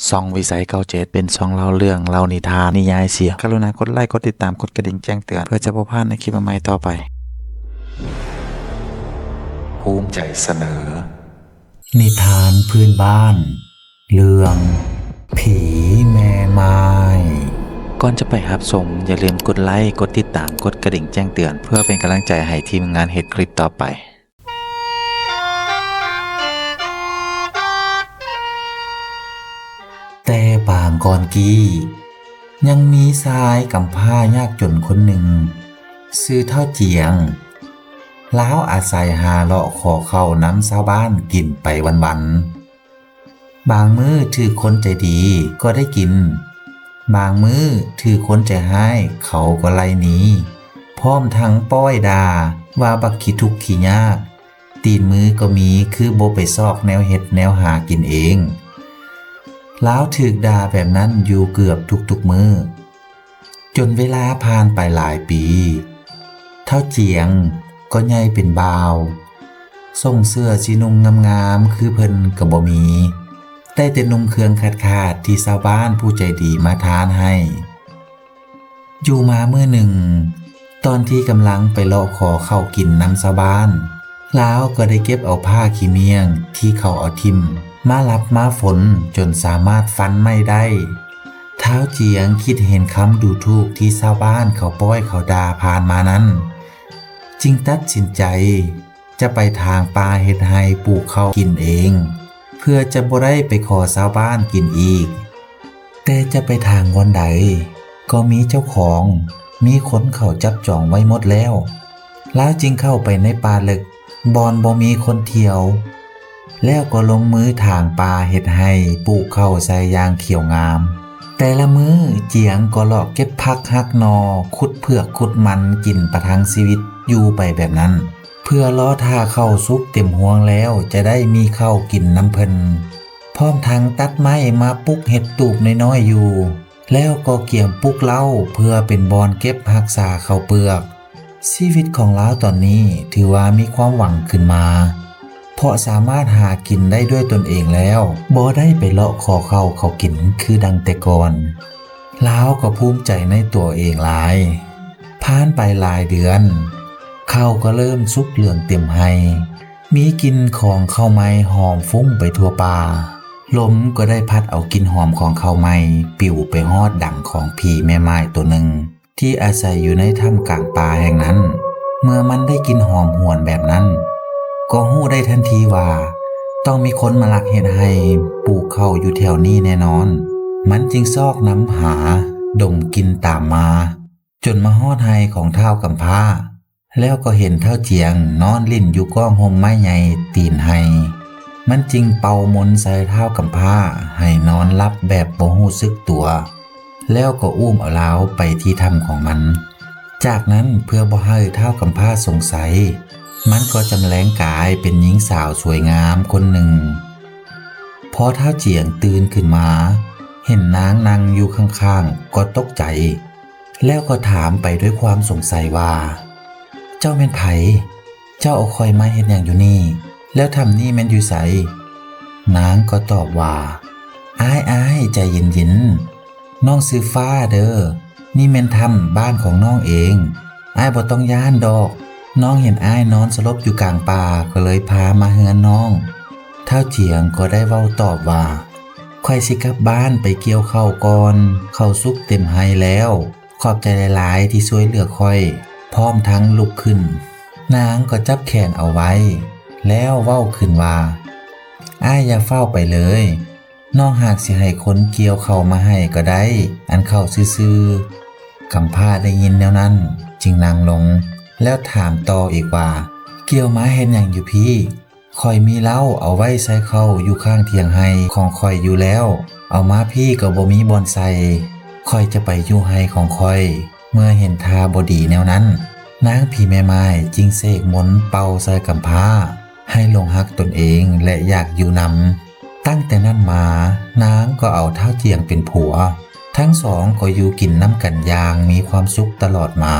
ช่องวิสัย97เป็นช่องเล่าเรื่องเล่านิทานนิยายเสียงกรุณากดไลค์กดติดตามกดกระดิ่งแจ้งเตือนเพื่อจะบ่พลาดในคลิปใหม่ๆต่อไปภูมิใจเสนอนิทานพื้นบ้านเรื่องผีแม่ไม้ก่อนจะไปรับชมอย่าลืมกดไลค์กดติดตามกดกระดิ่งแจ้งเตือนเพื่อเป็นกำลังใจให้ทีมงานเฮ็ดคลิปต่อไปแต่บางก่อนกี้ยังมีชายกำพร้ายากจนคนหนึ่งชื่อเท่าเจียงล้าวอาศัยหาเลาะขอเข้าน้ำชาวบ้านกินไปวันๆบางมื้อถือคนใจดีก็ได้กินบางมื้อถือคนใจร้ายเขาก็ไล่หนีพร้อมทั้งป้อยด่าว่าบักขี้ทุกข์ขี้ยากตีนมือก็มีคือบ่ไปซอกแนวเฮ็ดแนวหากินเองล้าวถึกด่าแบบนั้นอยู่เกือบทุกๆมื้อจนเวลาผ่านไปหลายปีเท่าเจียงก็ใหญ่เป็นบ่าวส่งเสื้อสีนุ่งงามๆคือเพิ่นก็บ่มีได้แต่นุ่งเครื่องขาดๆที่ชาวบ้านผู้ใจดีมาทานให้อยู่มามื้อหนึ่งตอนที่กำลังไปเลาะขอข้าวกินน้ำชาวบ้านล้าวก็ได้เก็บเอาผ้าขี้เมียงที่เขาเอาทิ่มมารับมาฝนจนสามารถฟันไม่ได้เท้าเจียงคิดเห็นคำดูถูกที่ชาวบ้านเขาป้อยเขาด่าผ่านมานั้นจึงตัดสินใจจะไปทางป่าเฮ็ดให้ปลูกข้าวกินเองเพื่อจะบ่ได้ไปขอชาวบ้านกินอีกแต่จะไปทางวันใดก็มีเจ้าของมีคนเขาจับจองไว้หมดแล้วแล้วจึงเข้าไปในป่าลึกบอนบ่มีคนเที่ยวแล้วก็ลงมือทางป่าเฮ็ดให้ปลูกข้าวใส่ยางเขียวงามแต่ละมื้อเจียงก็เลาะเก็บผักหักนอขุดเผือกขุดมันกินประทังชีวิตอยู่ไปแบบนั้นเพื่อรอท่าข้าวสุกเต็มห่วงแล้วจะได้มีข้าวกินน้ำเพิ่นพร้อมทั้งตัดไม้มาปลูกเห็ดตูบน้อยๆอยู่แล้วก็เกี่ยมปลูกเหล้าเพื่อเป็นบอนเก็บรักษาข้าวเปลือกชีวิตของล้าวตอนนี้ถือว่ามีความหวังขึ้นมาเพราะสามารถหากินได้ด้วยตนเองแล้วบ่ได้ไปเลาะขอข้าวเขากินคือดังแต่ก่อนล้าวก็ภูมิใจในตัวเองหลายผ่านไปหลายเดือนข้าวก็เริ่มสุกเหลืองเต็มไห้มีกลิ่นของข้าวไหม้หอมฟุ้งไปทั่วป่าลมก็ได้พัดเอากลิ่นหอมของข้าวไหม้ปิวไปฮอดดังของผีแม่ไม้ตัวหนึ่งที่อาศัยอยู่ในถ้ำกลางป่าแห่งนั้นเมื่อมันได้กลิ่นหอมหวนแบบนั้นก็ฮู้ได้ทันทีว่าต้องมีคนมาลักเฮ็ดให้ปลูกข้าวอยู่แถวนี้แน่นอนมันจึงซอกน้ำหาดมกลิ่นตามมาจนมาฮอดไห้ของเท้ากำพร้าแล้วก็เห็นเท้าเจียงนอนลิ้นอยู่ก้องห่มไม้ใหญ่ตีนไห้มันจึงเป่ามนต์ใส่เท้ากำพร้าให้นอนหลับแบบบ่รู้สึกตัวแล้วก็อุ้มเอาล้าวไปที่ถ้ำของมันจากนั้นเพื่อบ่ให้เท้ากำพร้าสงสัยมันก็จำแรงกายเป็นหญิงสาวสวยงามคนหนึ่งพอเท้าเจียงตื่นขึ้นมาเห็นนางนั่งอยู่ข้างๆก็ตกใจแล้วก็ถามไปด้วยความสงสัยว่าเจ้าเป็นไผเจ้าเอาคอยมาเฮ็ดหยังอยู่นี่แล้วทำนี่แม่นอยู่ไสนางก็ตอบว่าอ้ายใจเย็นๆน้องซื้อฟ้าเด้อนี่แม่นถ้ำบ้านของน้องเองอ้ายบ่ต้องย้านดอกน้องเห็นอ้ายนอนสลบอยู่กลางป่าก็เลยพามาเฮือนน้องเท้าเจียงก็ได้เว้าตอบว่าค่อยสิกลับบ้านไปเกี่ยวข้าวก่อนข้าวสุกเต็มไห้แล้วขอบใจหลายๆที่ช่วยเหลือค่อยพร้อมทั้งลุกขึ้นนางก็จับแขนเอาไว้แล้วเว้าขึ้นว่าอ้ายอย่าเฝ้าไปเลยน้องหากสิให้คนเกี่ยวเข้ามาให้ก็ได้อันเข้าซื่อๆกำพร้าได้ยินแนวนั้นจึงนั่งลงแล้วถามต่ออีกว่าเกี่ยวมาเฮ็ดหยังอยู่พี่ค่อยมีเหล้าเอาไว้ใส่เข้าอยู่ข้างเถียงไห้ของค่อยอยู่แล้วเอามาพี่ก็บ่มีบ่อนใส่ค่อยจะไปอยู่ไห้ของค่อยเมื่อเห็นท่าบ่ดีแนวนั้นนางผีแม่ไม้จึงเสกมนต์เป่าใส่กำพร้าให้หลงรักตนเองและอยากอยู่นำตั้งแต่นั้นมานางก็เอาเท้าเจียงเป็นผัวทั้งสองก็อยู่กินน้ำกันอย่างมีความสุขตลอดมา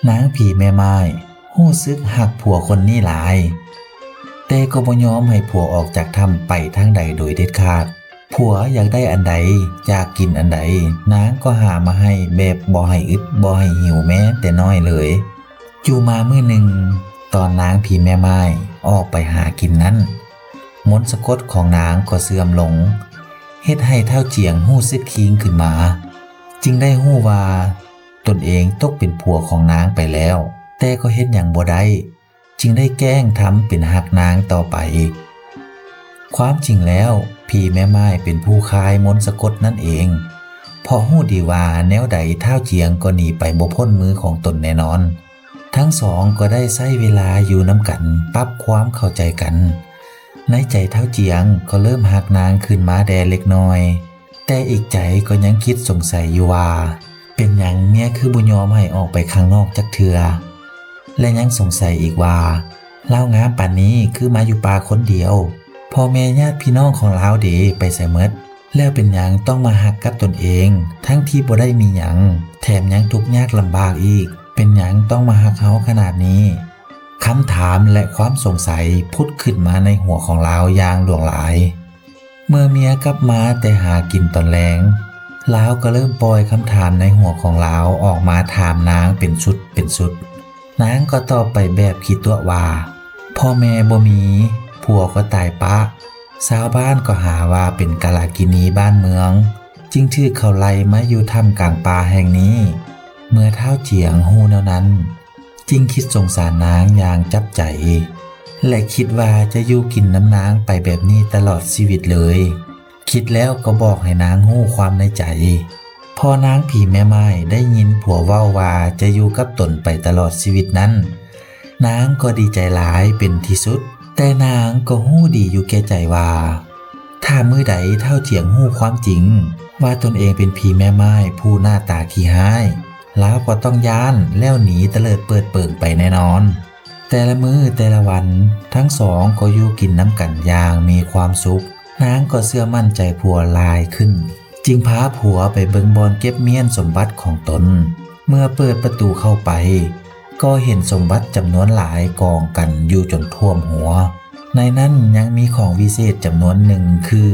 นางผีแม่ไม้รู้สึกหักผัวคนนี้หลายแต่ก็บ่ยอมให้ผัวออกจากถ้ำไปทางใดโดยเด็ดขาด ผัวอยากได้อันใดอยากกินอันใดนางก็หามาให้แบบบ่ให้อึดบ่ให้หิวแม้แต่น้อยเลยอยู่มามื้อหนึ่งตอนนางผีแม่ไม้ออกไปหากินนั้นมนต์สะกดของนางก็เสื่อมลงเฮ็ดให้เฒ่าเจียงฮู้สึกคิงขึ้นมาจึงได้ฮู้ว่าตนเองตกเป็นผัวของนางไปแล้วแต่ก็เฮ็ดหยังบ่ได้จึงได้แกล้งทำเป็นหักนางต่อไปความจริงแล้วพี่แม่ไม้เป็นผู้คายมนต์สะกดนั่นเองเพราะฮู้ดีว่าแนวใดเฒ่าเจียงก็หนีไปบ่พ้นมือของตนแน่นอนทั้งสองก็ได้ใช้เวลาอยู่นำกันปรับความเข้าใจกันในใจเฒ่าเจียงก็เริ่มหักนางขึ้นมาแดเล็กน้อยแต่อีกใจก็ยังคิดสงสัยอยู่ว่าเป็นหยังเมียคือบ่ยอมให้ออกไปข้างนอกจักเทื่อและยังสงสัยอีกว่าเล่างามป่านนี้คือมาอยู่ป่าคนเดียวพ่อแม่ญาติพี่น้องของลาวเดไปไสหมดแล้วเป็นหยังต้องมาหักกับตนเองทั้งที่บ่ได้มีหยังแถมยังทุกข์ยากลำบากอีกเป็นหยังต้องมาหักเฮาขนาดนี้คำถามและความสงสัยพุดขึ้นมาในหัวของลาวอย่างหลวงหลายเมื่อเมียกลับมาแต่หากินตอนแลงลาวก็เริ่มปล่อยคำถามในหัวของลาวออกมาถามนางเป็นสุดนางก็ตอบไปแบบคิดตัวว่าพ่อแม่บ่มีผัวก็ตายปะชาวบ้านก็หาว่าเป็นกาลากินีบ้านเมืองจึงถือเขาไล่มาอยู่ท่ามกลางป่าแห่งนี้เมื่อเฒ่าเจียงฮู้แนวนั้นจึงคิดสงสารนางอย่างจับใจและคิดว่าจะอยู่กินน้ำนางไปแบบนี้ตลอดชีวิตเลยคิดแล้วก็บอกให้นางฮู้ความในใจพอนางผีแม่ไม้ได้ยินผัวเว้าว่าจะอยู่กับตนไปตลอดชีวิตนั้นนางก็ดีใจหลายเป็นที่สุดแต่นางก็ฮู้ดีอยู่แก่ใจว่าถ้ามื้อใดเฒ่าเจียงฮู้ความจริงว่าตนเองเป็นผีแม่ไม้ผู้หน้าตาขี้ร้ายแล้วก็ต้องย้านแล้วหนีเตลิดเปิดเปิงไปแน่นอนแต่ละมื้อแต่ละวันทั้งสองก็อยู่กินน้ำกันอย่างมีความสุขนางก็เชื่อมั่นใจผัวหลายขึ้นจึงพาผัวไปเบิ่งบอนเก็บเมียนสมบัติของตนเมื่อเปิดประตูเข้าไปก็เห็นสมบัติจำนวนหลายกองกันอยู่จนท่วมหัวในนั้นยังมีของวิเศษจำนวนหนึ่งคือ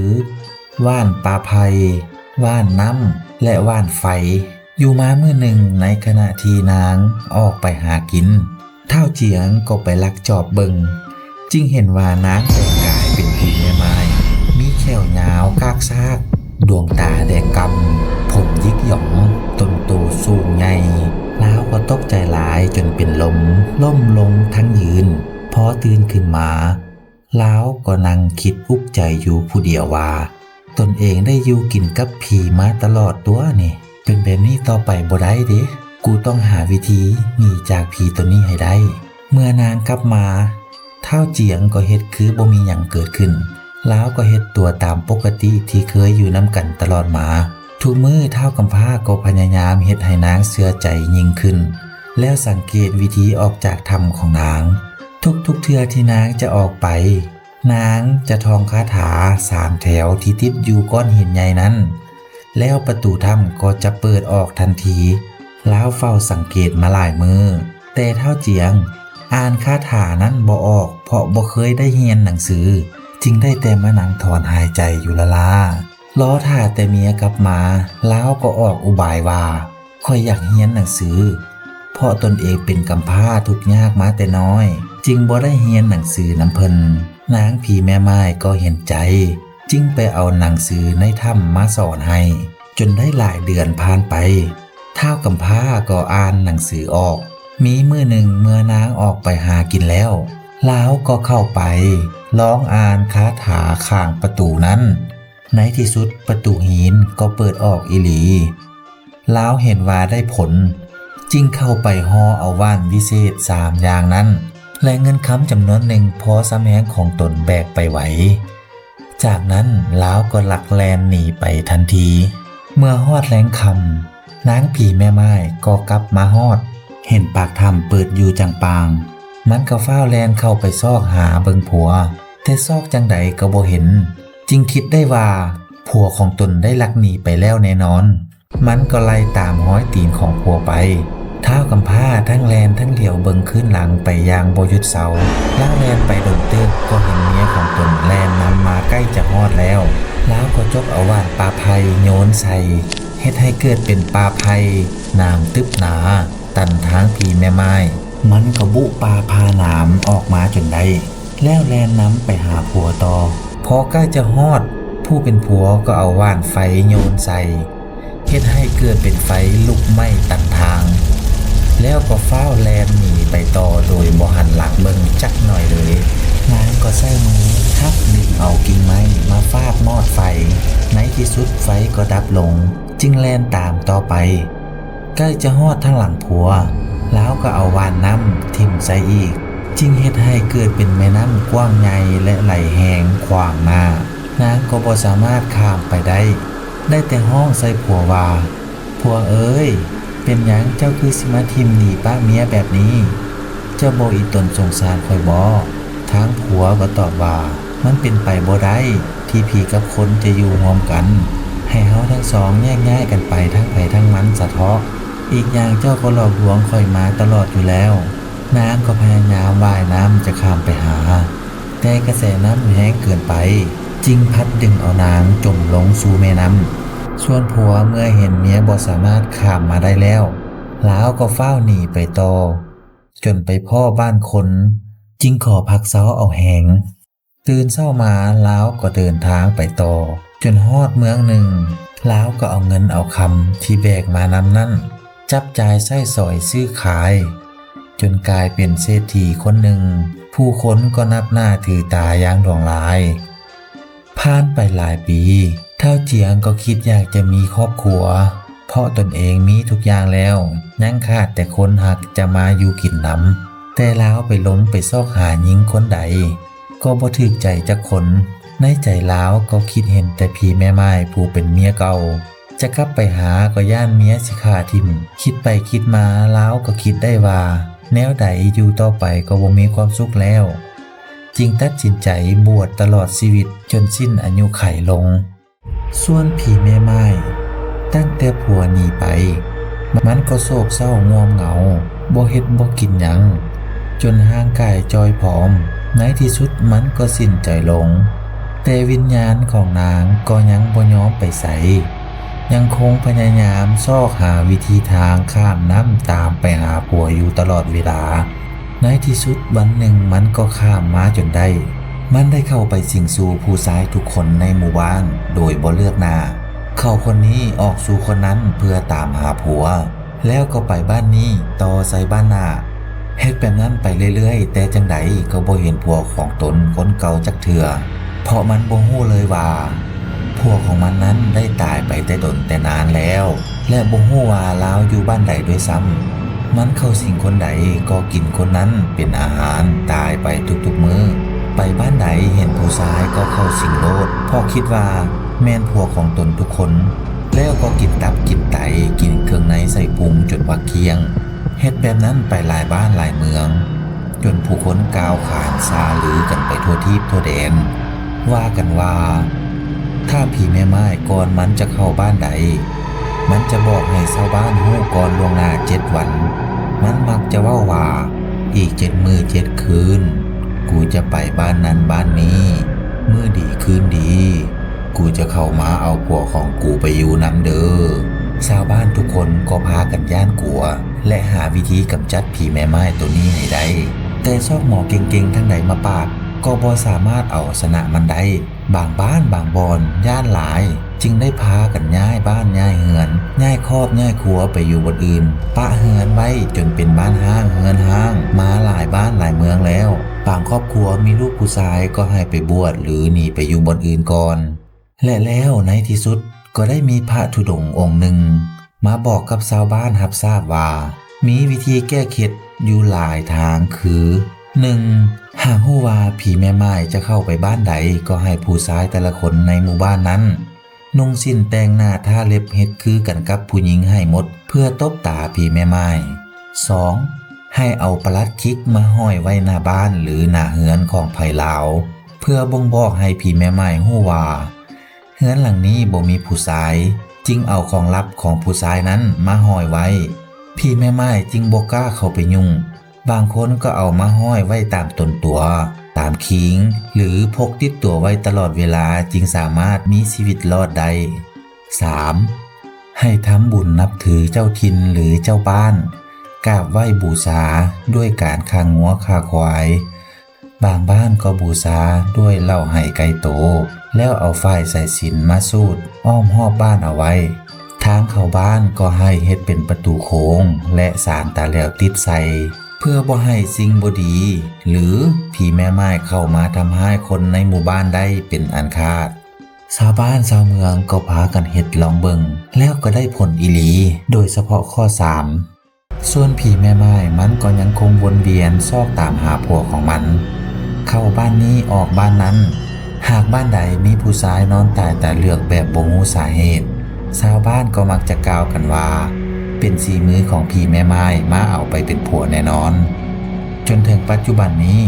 ว่านปลาไพว่านน้ำและว่านไฟอยู่มามื้อหนึ่งในขณะที่นางออกไปหากินเฒ่าเจียงก็ไปลักจอบเบิงจึงเห็นว่านางแต่งกายเป็นผีแม่ไม้มีแขวยาวกากซากดวงตาแดงกำผมยิกหย่องต้นโตสูงใหญ่แล้วก็ตกใจหลายจนเป็นล้มลงทั้งยืนพอตื่นขึ้นมาแล้วก็นั่งคิดอุกใจอยู่ผู้เดียวว่าตนเองได้อยู่กินกับผีมาตลอดตัวนี่เป็นแบบนี้ต่อไปบ่ได้เด้กูต้องหาวิธีหนีจากผีตัวนี้ให้ได้เมื่อนางกลับมาเฒ่าเจียงก็เฮ็ดคือบ่มีหยังเกิดขึ้นแล้วก็เฮ็ดตัวตามปกติที่เคยอยู่นำกันตลอดมาทุกมื้อเฒ่ากำพร้าก็พยายามเฮ็ดให้นางเชื่อใจยิ่งขึ้นแล้วสังเกตวิธีออกจากถ้ำของนางทุกเทื่อที่นางจะออกไปนางจะท่องคาถา3แถวที่ติดอยู่ก้อนหินใหญ่นั้นแล้วประตูถ้ำก็จะเปิดออกทันทีแล้วเฝ้าสังเกตมาหลายมือแต่เฒ่าเจียงอ่านคาถานั้นบ่ออกเพราะบ่เคยได้เรียนหนังสือจึงได้แต่มานั่งถอนหายใจอยู่ละลาล้อท่าแต่เมียกลับมาแล้วก็ออกอุบายว่าค่อยอยากเรียนหนังสือเพราะตนเองเป็นกำพร้าทุกข์ยากมาแต่น้อยจึงบ่ได้เรียนหนังสือนำเพิ่นนางผีแม่ไม้ก็เห็นใจจึงไปเอาหนังสือในถ้ำมาสอนให้จนได้หลายเดือนผ่านไปเฒ่ากำพร้าก็อ่านหนังสือออกมีมื้อหนึ่งเมื่อนางออกไปหากินแล้วแล้วก็เข้าไปร้องอ่านคาถาข้างประตูนั้นในที่สุดประตูหินก็เปิดออกอีหลีแล้วเห็นว่าได้ผลจึงเข้าไปห่อเอาว่านวิเศษ3อย่างนั้นและเงินค้ำจำนวนหนึ่งพอสำแหงของตนแบกไปไหวจากนั้นล้าวก็ลักแลนหนีไปทันทีเมื่อฮอดแลงคำนางผีแม่ไม้ก็กลับมาฮอดเห็นปากถ้ำเปิดอยู่จังปางมันก็ฟ้าวแลนเข้าไปซอกหาเบิงผัวแต่ซอกจังใดก็บ่เห็นจึงคิดได้ว่าผัวของตนได้ลักหนีไปแล้วแน่นอนมันก็ไล่ตามห้อยตีนของผัวไป ท้าวกำพร้าทั้งแลนทั้งเหลียวเบิงขึ้นหลังไปอย่างบ่หยุดเสาแล้วแลนไปดนตึกก็เห็นเมียของตนแลนนำมาใกล้จะฮอดแล้วก็จกเอาว่านปลาไผ่โยนใส่เฮ็ดให้เกิดเป็นปลาไผ่น้ำตึบหนาตันทางผีแม่ไม้มันก็บุปลาพาหนามออกมาจนได้แล้วแลนนำไปหาผัวต่อพอใกล้จะฮอดผู้เป็นผัวก็เอาว่านไฟโยนใส่เฮ็ดให้เกิดเป็นไฟลุกไหม้ตันทางแล้วก็ฟ้าวแลนหนีไปต่อโดยบ่หันหลังเบิ่งจักหน่อยเลยนางก็ใส่มือทักดึงเอากิ่งไม้มาฟาดมอดไฟในที่สุดไฟก็ดับลงจึงแลนตามต่อไปใกล้จะฮอดทางหลังผัวแล้วก็เอาว่านน้ำทิ่มใส่อีกจึงเฮ็ดให้เกิดเป็นแม่น้ำกว้างใหญ่และไหลแห้งขวางหน้านางก็บ่สามารถข้ามไปได้แต่ห้องใส่ผัวว่าผัวเอ้ยเป็นหยังเจ้าคือสิมาทิมหนีป้าเมียแบบนี้เจ้าบ่อีตนสงสารข่อยบ่ทางผัวก็ตอบว่ามันเป็นไปบ่ได้ที่ผีกับคนจะอยู่ร่วมกันให้เฮาทั้งสองแยกย้ายกันไปทั้งไผทั้งมันสะเทาะอีกอย่างเจ้าก็หลอกลวงข่อยมาตลอดอยู่แล้วนางก็พยายามว่ายน้ำจะข้ามไปหาแต่กระแสน้ำแห้งเกินไปจึงพัดดึงเอานางจมลงสู่แม่น้ำส่วนผัวเมื่อเห็นเมียบ่สามารถข้ามมาได้แล้วแล้วก็เฝ้าหนีไปต่อจนไปพ่อบ้านคนจึงขอพักเซ้าเอาแหงตื่นเช้ามาแล้วก็เดินทางไปต่อจนฮอดเมืองหนึ่งแล้วก็เอาเงินเอาคำที่แบกมานำนั่นจับจ่ายใช้สอยซื้อขายจนกลายเป็นเศรษฐีคนหนึ่งผู้คนก็นับหน้าถือตาอย่างดวงลายผ่านไปหลายปีเท่าเจียงก็คิดอยากจะมีครอบครัวเพราะตนเองมีทุกอย่างแล้วยังขาดแต่คนหักจะมาอยู่กินนำแต่แล้วไปล้มไปซอกหาหญิงคนใดก็บ่ถึกใจจักคนในใจแล้วก็คิดเห็นแต่พี่แม่ไม้ผู้เป็นเมียเก่าจะกลับไปหาก็ย่านเมียสิฆ่าทิ่มคิดไปคิดมาแล้วก็คิดได้ว่าแนวใดอยู่ต่อไปก็บ่มีความสุขแล้วจึงตัดสินใจบวชตลอดชีวิตจนสิ้นอายุไขลงส่วนผีแม่ไม้ตั้งแต่ผัวหนีไปมันก็โศกเศร้าง่วงเหงาบ่เฮ็ดบ่กินหยังจนห่างกายจอยผอมในที่สุดมันก็สิ้นใจลงแต่วิญญาณของนางก็ยังบ่ยอมไปไสยังคงพยายามซอกหาวิธีทางข้ามน้ำตามไปหาผัวอยู่ตลอดเวลาในที่สุดวันหนึ่งมันก็ข้ามมาจนได้มันได้เข้าไปสิงสู่ผู้ชายทุกคนในหมู่บ้านโดยบ่เลือกหน้าเขาคนนี้ออกสู่คนนั้นเพื่อตามหาผัวแล้วก็ไปบ้านนี้ต่อใส่บ้านหน้าเฮ็ดแบบนั้นไปเรื่อยๆแต่จังใดก็บ่เห็นผัวของตนคนเก่าจักเทื่อเพราะมันบ่ฮู้เลยว่าผัวของมันนั้นได้ตายไปแต่ดนแต่นานแล้วและบ่ฮู้ว่าลาวอยู่บ้านใดด้วยซ้ำมันเข้าสิงคนใดก็กินคนนั้นเป็นอาหารตายไปทุกๆมื้อไปบ้านใดเห็นผู้ชายก็เข้าสิงโลดเพราะคิดว่าแม่นผัวของตนทุกคนแล้วก็กินตับกินไตกินเครื่องในใส่พุงจนว่าเคียงเฮ็ดแบบนั้นไปหลายบ้านหลายเมืองจนผู้คนกล่าวขานซาลือกันไปทั่วทิพย์ทั่วแดนว่ากันว่าถ้าผีแม่ไม้ก่อนมันจะเข้าบ้านใดมันจะบอกให้ชาวบ้านฮู้ก่อนล่วงหน้า7 วันมันมักจะว่าอีก7 มื้อ7 คืนกูจะไปบ้านนั้นบ้านนี้มื้อดีคืนดีกูจะเข้ามาเอาผัวของกูไปอยู่นำเด้อชาวบ้านทุกคนก็พากันย่านกลัวและหาวิธีกำจัดผีแม่ไม้ตัวนี้ให้ได้แต่ซอกหมอเก่งๆทั้งไหนมาปราบก็บ่สามารถเอาชนะมันได้บางบ้านบางบอนย่านหลายจึงได้พากันย้ายบ้านย้ายเฮือนย้ายครอบย้ายครัวไปอยู่บนอื่นปะเฮือนไว้จนเป็นบ้านห้างเฮือนห้างมาหลายบ้านหลายเมืองแล้วบางครอบครัวมีลูกผู้ชายก็ให้ไปบวชหรือหนีไปอยู่บนอื่นก่อนและแล้วในที่สุดก็ได้มีพระธุดงค์องค์หนึ่งมาบอกกับชาวบ้านรับทราบว่ามีวิธีแก้เคล็ดอยู่หลายทางคือ 1. หากฮู้ว่าผีแม่ไม้จะเข้าไปบ้านใดก็ให้ผู้ชายแต่ละคนในหมู่บ้านนั้นนุ่งสิ้นแต่งหน้าทาเล็บเฮ็ดคือกันกับผู้หญิงให้หมดเพื่อตบตาผีแม่ไม้ 2. ให้เอาปลัดคิกมาห้อยไว้หน้าบ้านหรือหน้าเฮือนของไผลาวเพื่อบ่งบอกให้ผีแม่ไม้ฮู้ว่าเฮือนหลังนี้บ่มีผู้ชายจึงเอาของลับของผู้ชายนั้นมาห้อยไว้ พี่แม่ไม้จึงบ่กล้าเข้าไปยุ่งบางคนก็เอามาห้อยไว้ตามต้นตัวตามคิงหรือพกติดตัวไว้ตลอดเวลาจึงสามารถมีชีวิตรอดได้ 3. ให้ทำบุญนับถือเจ้าถิ่นหรือเจ้าบ้านกราบไหว้บูชาด้วยการฆ่างัวฆ่าควายบางบ้านก็บูชาด้วยเหล้าไห่ไก่โตแล้วเอาฝ้ายสายสิญจน์มาสูดอ้อมรอบบ้านเอาไว้ทางเข้าบ้านก็ให้เฮ็ดเป็นประตูโค้งและสารตาแหลวติดใส่เพื่อบ่ให้สิ่งบ่ดีหรือผีแม่ไม้เข้ามาทำให้คนในหมู่บ้านได้เป็นอันขาดชาวบ้านชาวเมืองก็พากันเฮ็ดลองเบิ่งแล้วก็ได้ผลอีหลีโดยเฉพาะข้อ 3ส่วนผีแม่ไม้มันก็ยังคงวนเวียนซอกตามหาผัวของมันเข้าบ้านนี้ออกบ้านนั้นหากบ้านใดมีผู้ชายนอนตายแต่เลือกแบบบ่รู้สาเหตุชาวบ้านก็มักจะกล่าวกันว่าเป็นสีมือของผีแม่ไม้มาเอาไปเป็นผัวแน่นอนจนถึงปัจจุบันนี้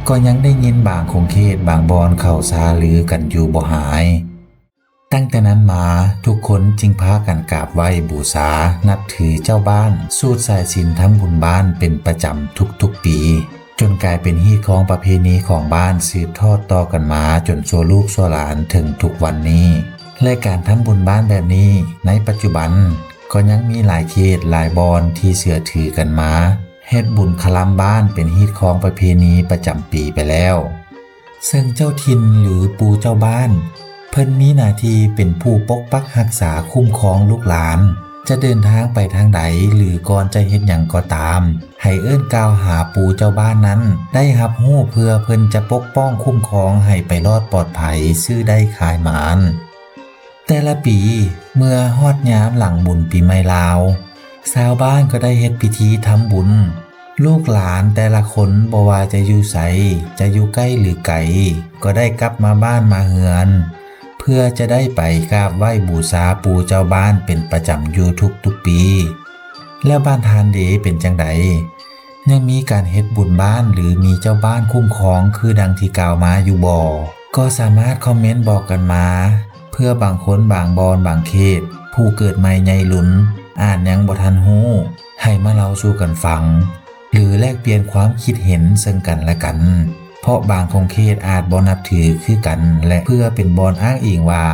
ก็ยังได้ยินบางคงเขตบางบอนเข้าซาลือกันอยู่บ่หายตั้งแต่นั้นมาทุกคนจึงพากันกราบไหว้บูชานับถือเจ้าบ้านสูดสายศีลทำบุญบ้านเป็นประจำทุกๆปีจนกลายเป็นฮีตของประเพณีของบ้านสืบทอดต่อกันมาจนชั่วลูกชั่วหลานถึงทุกวันนี้และการทำบุญบ้านแบบนี้ในปัจจุบันก็ยังมีหลายเขตหลายบอนที่เชื่อถือกันมาเฮ็ดบุญคลัมบ้านเป็นฮีตของประเพณีประจำปีไปแล้วซึ่งเจ้าถิ่นหรือปู่เจ้าบ้านเพิ่นมีหน้าที่เป็นผู้ปกปักรักษาคุ้มครองลูกหลานจะเดินทางไปทางใดหรือก่อนจะเฮ็ดหยังก็ตามให้เอิ้นกล่าวหาปู่เจ้าบ้านนั้นได้รับรู้เพื่อเพิ่นจะปกป้องคุ้มครองให้ไปรอดปลอดภัยซื่อได้ขายหมานแต่ละปีเมื่อฮอดยามหลังบุญปีใหม่ลาวชาวบ้านก็ได้เฮ็ดพิธีทำบุญลูกหลานแต่ละคนบ่ว่าจะอยู่ไสจะอยู่ใกล้หรือไกลก็ได้กลับมาบ้านมาเฮือนเพื่อจะได้ไปกราบไหว้บูชาปู่เจ้าบ้านเป็นประจำอยู่ทุกปีแล้วบ้านทานเดเป็นจังไดยังมีการเฮ็ดบุญบ้านหรือมีเจ้าบ้านคุ้มครองคือดังที่กล่าวมาอยู่บ่ก็สามารถคอมเมนต์บอกกันมาเพื่อบางคนบางบอนบางเขตผู้เกิดใหม่ใหญ่หลุนอ่านยังบ่ทันฮู้ให้มาเล่าสู่กันฟังหรือแลกเปลี่ยนความคิดเห็นซึ่งกันและกันเพราะบางคงเขตอาจบ่นับถือคือกันและเพื่อเป็นบอนอ้างอิงว่า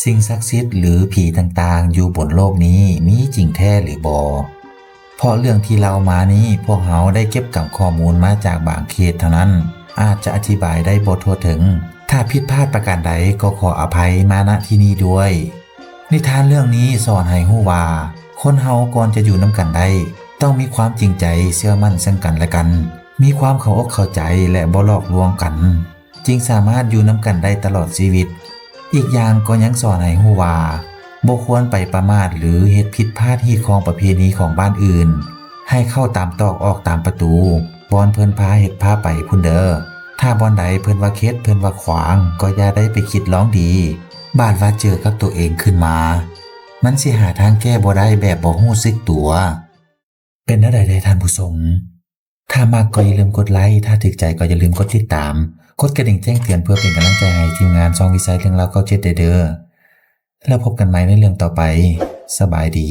สิ่งศักดิ์สิทธิ์หรือผีต่างๆอยู่บนโลกนี้มีจริงแท้หรือบ่เพราะเรื่องที่เรามานี้พวกเราได้เก็บกับข้อมูลมาจากบางเขตเท่านั้นอาจจะอธิบายได้บ่ทั่วถึงถ้าผิดพลาดประการใดก็ขออภัยมาณที่นี้ด้วยนิทานเรื่องนี้สอนให้รู้ว่าคนเฮาก่อนจะอยู่นํกันได้ต้องมีความจริงใจเชื่อมั่นซึ่งกันและกันมีความเข้าอกเข้าใจและบ่หลอกลวงกันจึงสามารถอยู่นํกันได้ตลอดชีวิตอีกอย่างก็ยังสอนให้รู้ว่าบ่ควรไปประมาทหรือเฮ็ดผิดพลาดฮีตของประเพณีของบ้านอื่นให้เข้าตามตอกออกตามประตูบอนเพิ่นพาเฮ็ดพาไปพุ่นเด้อถ้าบอนใดเพิ่นว่าเค็ดเพิ่นว่าขวางก็อย่าได้ไปคิดร้องดีบาดว่าเจอกับตัวเองขึ้นมามันสิหาทางแก้บ่ได้แบบบ่รู้สึกตัวเป็นจั่งใดได้ท่านผู้ชมถ้ามักก็อย่าลืมกดไลค์ถ้าถูกใจก็อย่าลืมกดติดตามกดกระดิ่งแจ้งเตือนเพื่อเป็นกำลังใจให้ทีมงานช่องวิสัยเรื่องราว97เด้อแล้วพบกันใหม่ในเรื่องต่อไปสบายดี